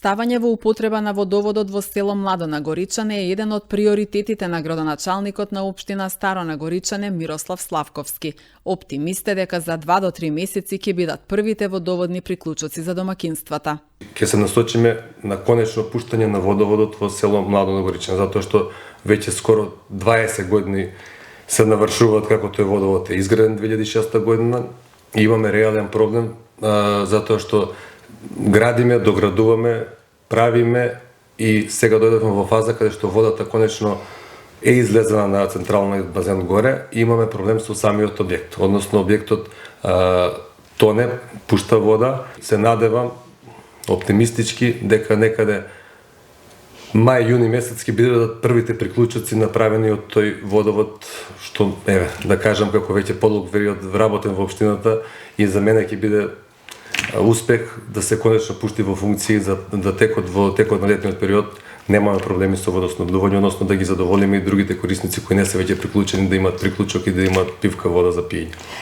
Ставање во употреба на водоводот во село Младо на Горичане е еден од приоритетите на градоначалникот на општина Старо на Горичане Мирослав Славковски. Оптимист е дека за 2 до 3 месеци ќе бидат првите водоводни приклучоци за домакинствата. Ќе се насочиме на конечно пуштање на водоводот во село Младо на Горичане, затоа што веќе скоро 20 години се навршуваат како тој водовод е изграден 2006 година и имаме реален проблем затоа што градиме, доградуваме, правиме и сега дојдовме во фаза каде што водата конечно е излезена на централниот базен горе и имаме проблем со самиот објект, односно објектот тоне, пушта вода. Се надевам оптимистички дека некаде мај-јуни месец ќе бидат првите приклучоци направени од тој водовод, што да кажам како веќе подолг период вработен во општината и за мене ќе биде успех да се конечно пушти во функција за да во текот на летниот период немаме проблеми со водоснабдување, односно да ги задоволиме и другите корисници кои не се веќе приклучени да имаат приклучок и да имаат питка вода за пиење.